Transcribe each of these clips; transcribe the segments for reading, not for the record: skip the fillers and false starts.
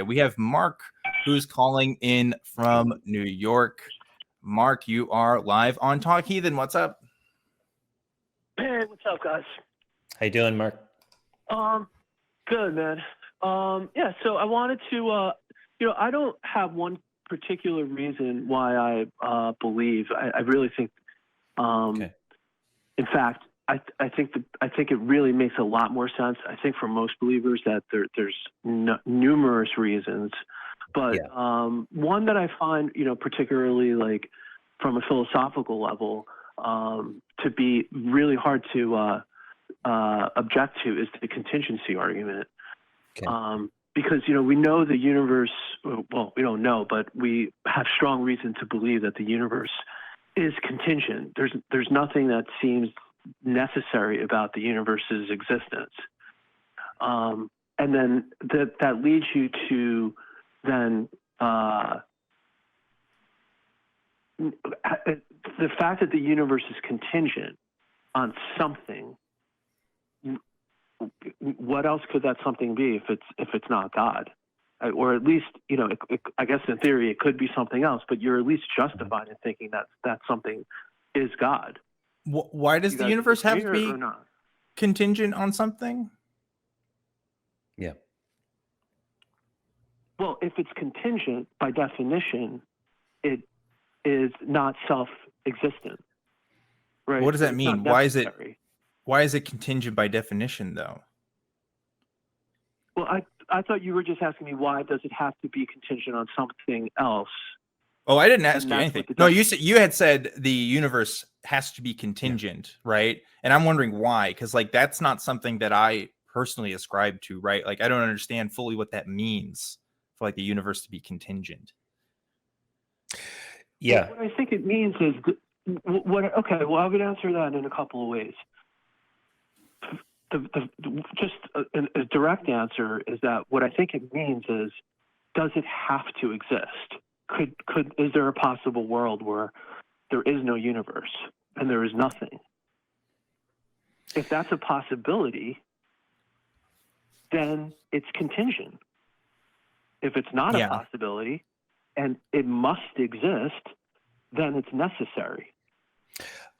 We have Mark, who's calling in from New York. Mark, you are live on Talk Heathen. What's up? Hey, what's up, guys? How you doing, Mark? Good, man. Yeah, so I wanted to, I don't have one particular reason why I believe. I really think, Okay. in fact, I think it really makes a lot more sense. I think for most believers that there's numerous reasons, but one that I find, particularly like from a philosophical level, to be really hard to object to is the contingency argument. Okay. Because we know the universe. Well, we don't know, but we have strong reason to believe that the universe is contingent. There's nothing that seems necessary about the universe's existence, and then that leads you to then the fact that the universe is contingent on something. What else could that something be if it's not God? Or at least, I guess in theory it could be something else, but you're at least justified in thinking that something is God. Why does the universe have to be contingent on something? Yeah. Well, if it's contingent, by definition, it is not self-existent. Right? What does that mean? Why is it contingent by definition, though? Well, I thought you were just asking me why does it have to be contingent on something else? Oh, I didn't ask you anything. No, you had said the universe has to be contingent, right? And I'm wondering why, because that's not something that I personally ascribe to, right? I don't understand fully what that means for the universe to be contingent. Yeah. What I think it means is okay. Well, I would answer that in a couple of ways. Just a direct answer is that what I think it means is, does it have to exist? Is there a possible world where there is no universe and there is nothing? If that's a possibility, then it's contingent. If it's not a possibility and it must exist, then it's necessary.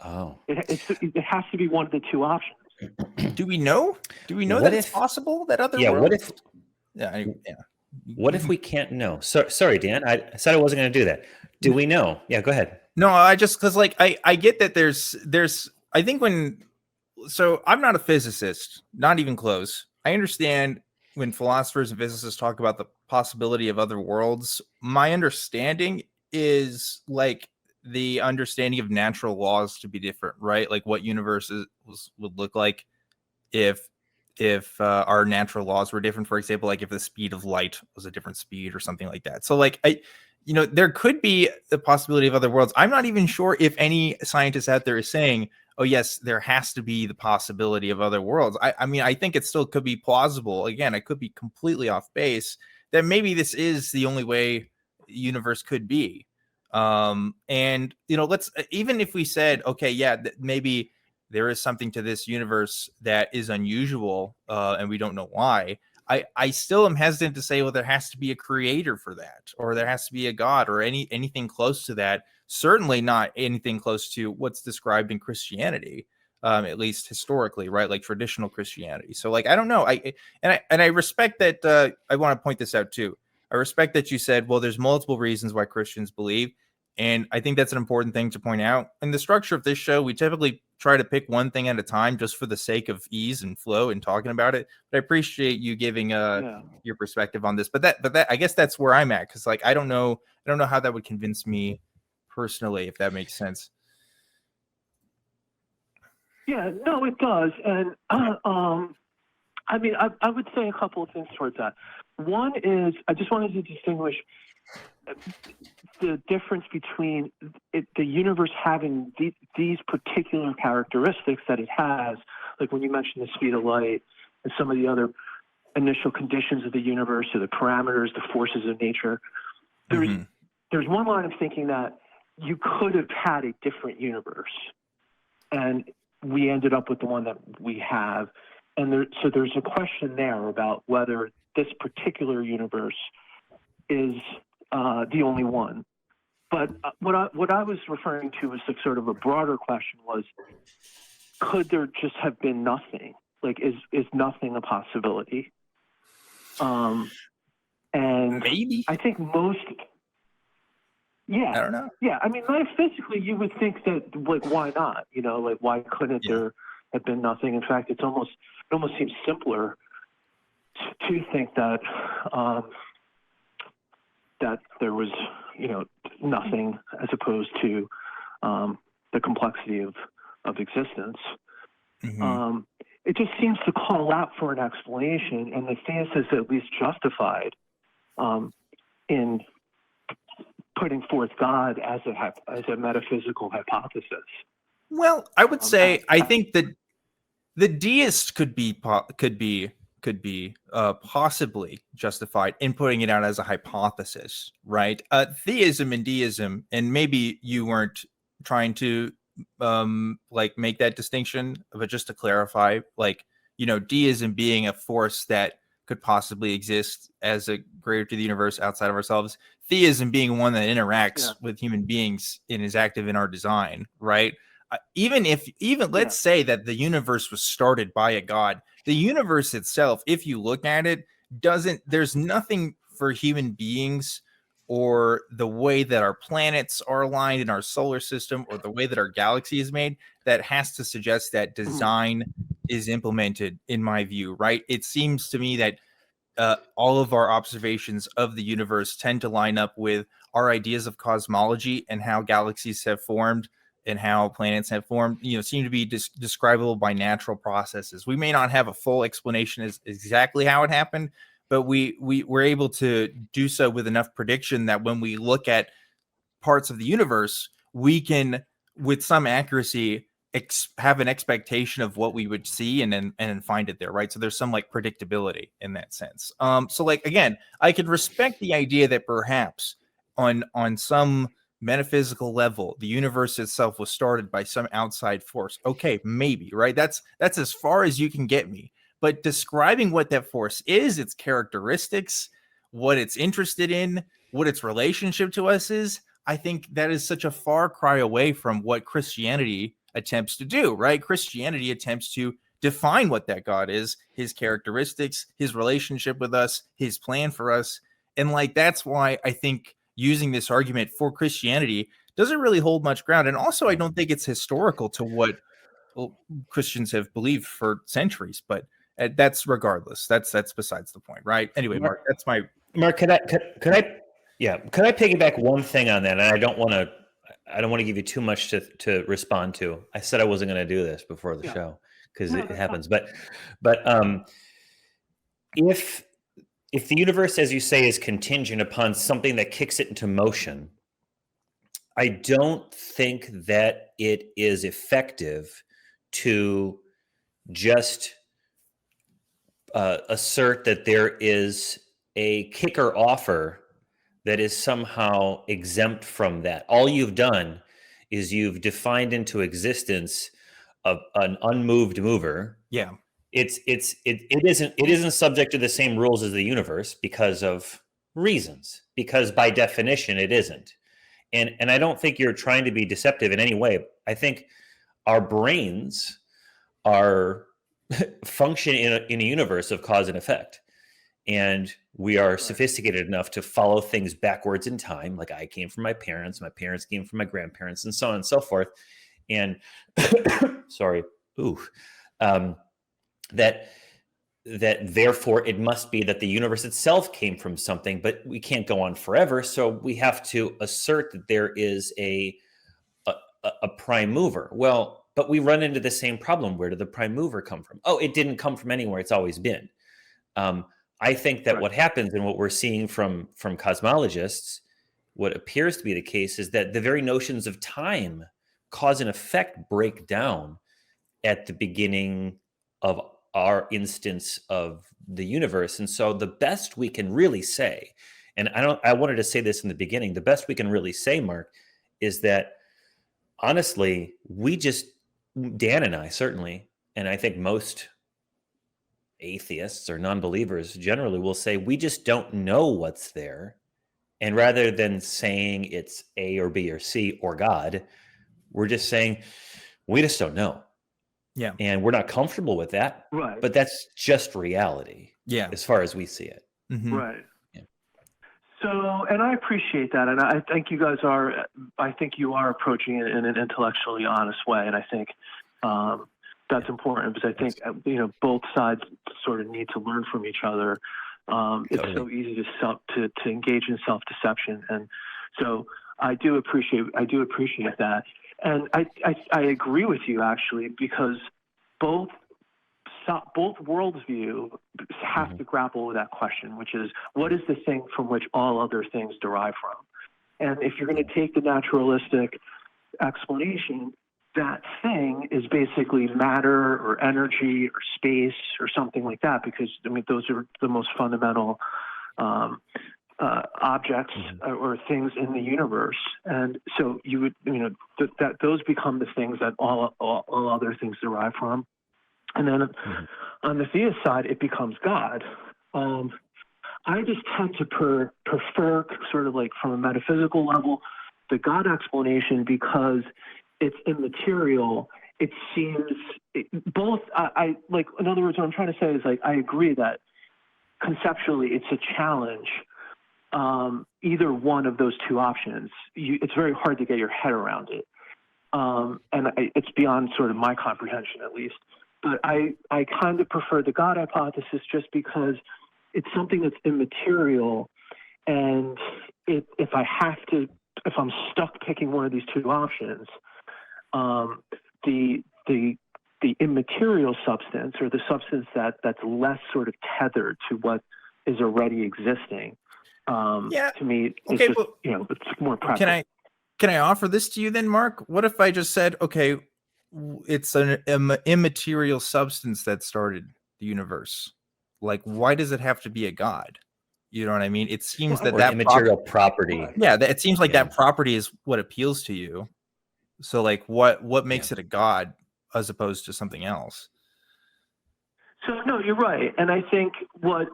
Oh. It has to be one of the two options. Do we know? That it's possible that other worlds? What if we can't know? Sorry, Dan. I said I wasn't going to do that. Do we know? Yeah, go ahead. No, I just because I get that there's I think so I'm not a physicist, not even close. I understand when philosophers and physicists talk about the possibility of other worlds. My understanding is the understanding of natural laws to be different, right? What universes would look like if our natural laws were different. For example, if the speed of light was a different speed or something like that. So there could be the possibility of other worlds. I'm not even sure if any scientist out there is saying, oh yes, there has to be the possibility of other worlds. I mean, I think it still could be plausible. Again, I could be completely off base that maybe this is the only way the universe could be. And let's, even if we said, okay, yeah, maybe there is something to this universe that is unusual, and we don't know why. I still am hesitant to say, well, there has to be a creator for that, or there has to be a God, or anything close to that. Certainly not anything close to what's described in Christianity, at least historically, right? Traditional Christianity. So I don't know. I respect that. I want to point this out too. I respect that you said, well, there's multiple reasons why Christians believe. And I think that's an important thing to point out. In the structure of this show, we typically try to pick one thing at a time just for the sake of ease and flow and talking about it. But I appreciate you giving your perspective on this. But that I guess that's where I'm at, because I don't know how that would convince me personally, if that makes sense. Yeah, no, it does. And I mean, I would say a couple of things towards that. One is, I just wanted to distinguish the difference between the universe having these particular characteristics that it has, like when you mentioned the speed of light and some of the other initial conditions of the universe, or the parameters, the forces of nature. There's one line of thinking that you could have had a different universe, and we ended up with the one that we have. And so there's a question there about whether this particular universe is the only one. But what I was referring to was sort of a broader question was, could there just have been nothing? Like, is nothing a possibility? And Maybe. I think most, I don't know. yeah. I mean, metaphysically, you would think that, like, why not? You know, like, why couldn't there have been nothing? In fact, it almost seems simpler to think that that there was, you know, nothing, as opposed to the complexity of existence. Mm-hmm. It just seems to call out for an explanation, and the theist is at least justified in putting forth God as a metaphysical hypothesis. Well, I would say I think that the deist could be possibly justified in putting it out as a hypothesis, right? Theism and deism, and maybe you weren't trying to like make that distinction, but just to clarify, like, you know, deism being a force that could possibly exist as a greater to the universe outside of ourselves, theism being one that interacts with human beings and is active in our design, right? Even let's say that the universe was started by a god, the universe itself, if you look at it, there's nothing for human beings or the way that our planets are aligned in our solar system or the way that our galaxy is made that has to suggest that design is implemented, in my view, right? It seems to me that all of our observations of the universe tend to line up with our ideas of cosmology and how galaxies have formed and how planets have formed, you know, seem to be describable by natural processes. We may not have a full explanation as exactly how it happened, but we're able to do so with enough prediction that when we look at parts of the universe, we can, with some accuracy, have an expectation of what we would see and then find it there, right? So there's some like predictability in that sense. So like, again, I could respect the idea that perhaps on some metaphysical level, the universe itself was started by some outside force. Okay, maybe, right? That's as far as you can get me. But describing what that force is, its characteristics, what it's interested in, what its relationship to us is, I think that is such a far cry away from what Christianity attempts to do, right? Christianity attempts to define what that God is, his characteristics, his relationship with us, his plan for us. And like, that's why I think using this argument for Christianity doesn't really hold much ground. And also, I don't think it's historical to what Christians have believed for centuries, but that's regardless. That's besides the point, right? Anyway, Mark, that's my Could I piggyback one thing on that? And I don't want to give you too much to respond to. I said I wasn't going to do this before the show because it happens. But if the universe, as you say, is contingent upon something that kicks it into motion, I don't think that it is effective to just assert that there is a kicker offer that is somehow exempt from that. All you've done is you've defined into existence an unmoved mover. Yeah. It isn't subject to the same rules as the universe because of reasons, because by definition it isn't. And I don't think you're trying to be deceptive in any way. I think our brains are function in a universe of cause and effect. And we are sophisticated enough to follow things backwards in time. Like, I came from my parents came from my grandparents, and so on and so forth. And that therefore it must be that the universe itself came from something, but we can't go on forever. So we have to assert that there is a prime mover. Well, but we run into the same problem. Where did the prime mover come from? Oh, it didn't come from anywhere. It's always been. I think that what happens and what we're seeing from cosmologists, what appears to be the case, is that the very notions of time, cause and effect, break down at the beginning of our instance of the universe. And so the best we can really say, and I wanted to say this in the beginning, the best we can really say, Mark, is that honestly, Dan and I certainly, and I think most atheists or non-believers generally will say, we just don't know what's there. And rather than saying it's A or B or C or God, we're just saying, we just don't know. Yeah. And we're not comfortable with that. Right. But that's just reality. Yeah. As far as we see it. Mm-hmm. Right. Yeah. So, and I appreciate that, and I think you guys are. I think you are approaching it in an intellectually honest way, and I think that's important because I think both sides sort of need to learn from each other. It's so easy to engage in self-deception, and so I do appreciate that, and I agree with you actually, because both worldview have to grapple with that question, which is, what is the thing from which all other things derive from? And if you're going to take the naturalistic explanation, that thing is basically matter or energy or space or something like that, because I mean those are the most fundamental objects or things in the universe, and so you would that those become the things that all other things derive from. And then on the theist side, it becomes God. I just tend to prefer, sort of like from a metaphysical level, the God explanation, because it's immaterial. It seems both. I like. In other words, what I'm trying to say is, like, I agree that conceptually it's a challenge. Either one of those two options, it's very hard to get your head around it, and it's beyond sort of my comprehension, at least. But I kind of prefer the God hypothesis just because it's something that's immaterial, and if I'm stuck picking one of these two options, the immaterial substance, or the substance that's less sort of tethered to what is already existing, to me, it's just, it's more practical. Can I offer this to you then, Mark? What if I just said, okay, it's an immaterial substance that started the universe. Like, why does it have to be a god? You know what I mean? It seems that immaterial property. Yeah, it seems like that property is what appeals to you. So, like, what makes it a god as opposed to something else? So no, you're right, and I think what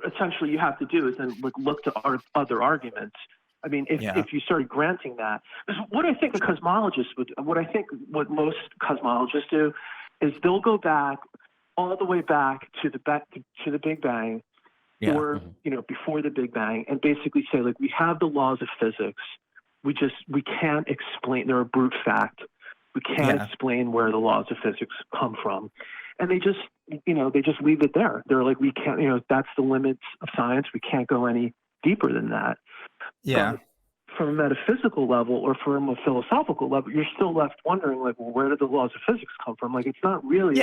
essentially you have to do is then look to other arguments. I mean, if you started granting that, what I think what most cosmologists do is they'll go back all the way back to the Big Bang, or before the Big Bang, and basically say, like, we have the laws of physics. We can't explain. They're a brute fact. We can't explain where the laws of physics come from, and they just leave it there. They're like, we can't. That's the limits of science. We can't go any deeper than that. Yeah. But from a metaphysical level or from a philosophical level, you're still left wondering, like, well, where did the laws of physics come from? Like, it's not really.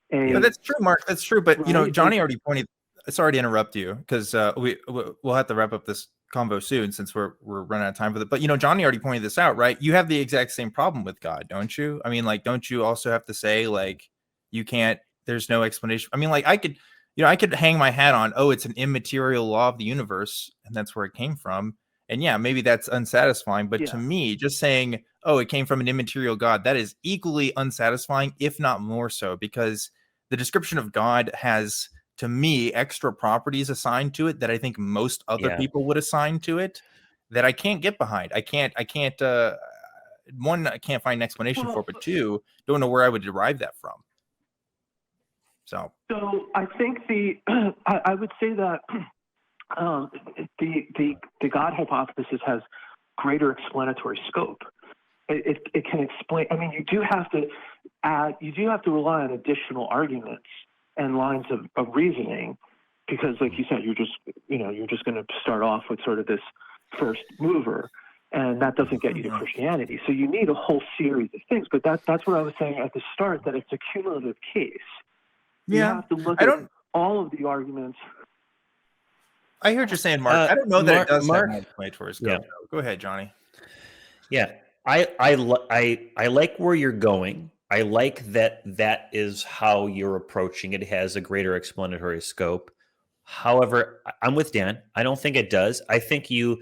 But that's true, Mark. That's true. But Johnny already pointed. Sorry to interrupt you, because we'll have to wrap up this convo soon, since we're running out of time for it. But Johnny already pointed this out, right? You have the exact same problem with God, don't you? I mean, like, don't you also have to say, like, you can't? There's no explanation. I mean, like, I could hang my hat on, it's an immaterial law of the universe, and that's where it came from. And maybe that's unsatisfying. But to me, just saying, it came from an immaterial God, that is equally unsatisfying, if not more so, because the description of God has, to me, extra properties assigned to it that I think most other people would assign to it, that I can't get behind. I can't one, I can't find an explanation for, but two, don't know where I would derive that from. So I think I would say that the God hypothesis has greater explanatory scope. It can explain. I mean, you do have to rely on additional arguments and lines of reasoning, because, like you said, you're just going to start off with sort of this first mover, and that doesn't get you to Christianity. So you need a whole series of things. But that's what I was saying at the start, that it's a cumulative case. You have to look at all of the arguments. I hear what you're saying, Mark. I don't know that it does Mark, have explanatory scope. Go ahead, Johnny. Yeah, I like where you're going. I like that is how you're approaching it. It has a greater explanatory scope. However, I'm with Dan. I don't think it does. I think you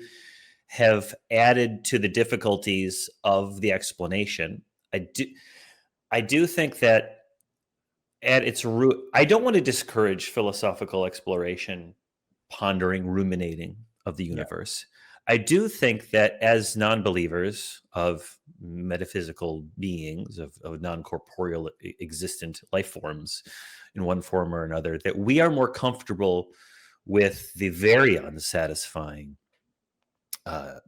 have added to the difficulties of the explanation. I do think that at its root, I don't want to discourage philosophical exploration, pondering, ruminating of the Yeah. universe. I do think that as non-believers of metaphysical beings, of non-corporeal existent life forms in one form or another, that we are more comfortable with the very unsatisfying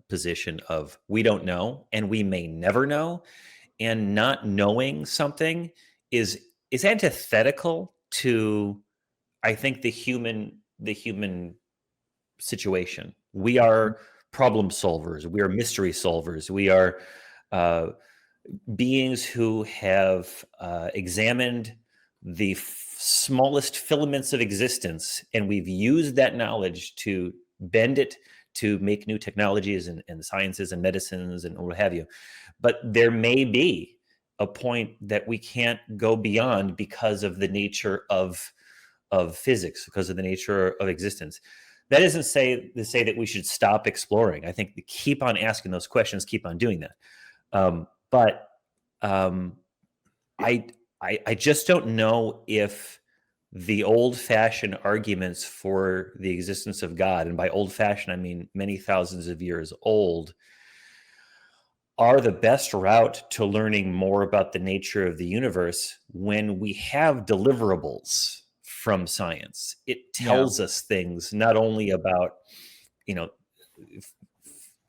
position of we don't know and we may never know, and not knowing something is antithetical to, I think, the human situation. We are problem solvers. We are mystery solvers. We are uh, beings who have examined the smallest filaments of existence, and we've used that knowledge to bend it to make new technologies and sciences and medicines and what have you. But there may be a point that we can't go beyond because of the nature of physics, because of the nature of existence. That isn't to say that we should stop exploring. I think we keep on asking those questions, keep on doing that. But I just don't know if the old-fashioned arguments for the existence of God, and by old-fashioned I mean many thousands of years old, are the best route to learning more about the nature of the universe when we have deliverables from science. It tells us things not only about, you know,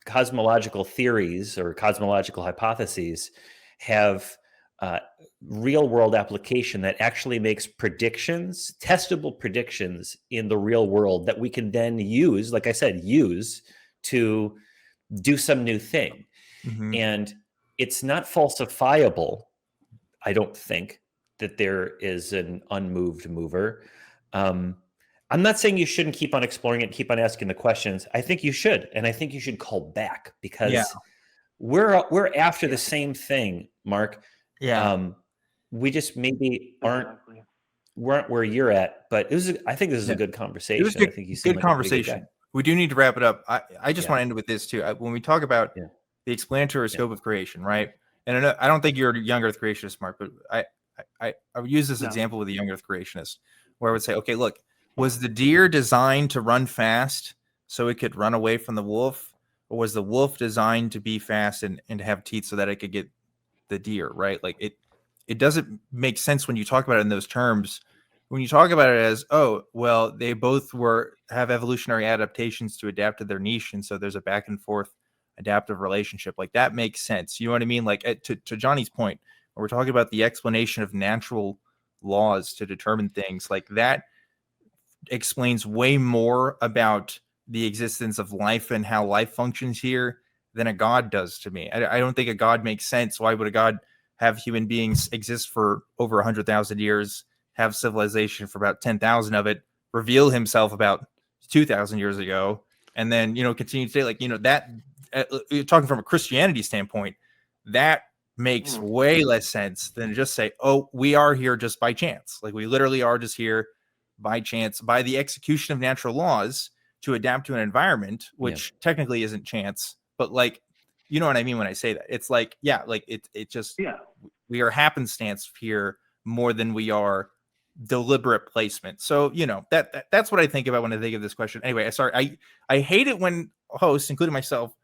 cosmological theories or cosmological hypotheses have real world application that actually makes predictions, testable predictions in the real world that we can then use, like I said, use to do some new thing. Mhm. And it's not falsifiable, I don't think, that there is an unmoved mover. I'm not saying you shouldn't keep on exploring it, keep on asking the questions. I think you should, and I think you should call back because we're after the same thing, Mark. Yeah. We just maybe Exactly. weren't where you're at, but I think this is Yeah. a good It conversation. was good, I think you seem good like a pretty good conversation. guy. We do need to wrap it up. I just Yeah. want to end with this too. When we talk about Yeah. the explanatory scope of creation, right? And I don't think you're a young Earth creationist, Mark, but I would use this No. example with a young Earth creationist, where I would say, okay, look, was the deer designed to run fast so it could run away from the wolf, or was the wolf designed to be fast and have teeth so that it could get the deer, right? Like it doesn't make sense when you talk about it in those terms. When you talk about it as, oh, well, they both have evolutionary adaptations to adapt to their niche, and so there's a back and forth adaptive relationship, like that makes sense. You know what I mean? Like to Johnny's point, when we're talking about the explanation of natural laws to determine things, like that explains way more about the existence of life and how life functions here than a god does to me. I don't think a god makes sense. Why would a god have human beings exist for over 100,000 years, have civilization for about 10,000 of it, reveal himself about 2,000 years ago, and then, continue to say, like, that, you're talking from a Christianity standpoint, that makes way less sense than to just say, oh, we are here just by chance. Like, we literally are just here by chance, by the execution of natural laws to adapt to an environment, which technically isn't chance, but like, you know what I mean when I say that. It's like, yeah, like it just, we are happenstance here more than we are deliberate placement. So, that's what I think about when I think of this question. Anyway, I hate it when hosts, including myself,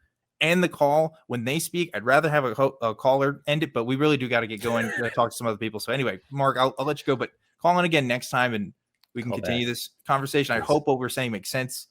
end the call when they speak. I'd rather have a caller end it, but we really do got to get going to talk to some other people. So anyway, Mark, I'll let you go, but call in again next time and we can continue this conversation. I hope what we're saying makes sense.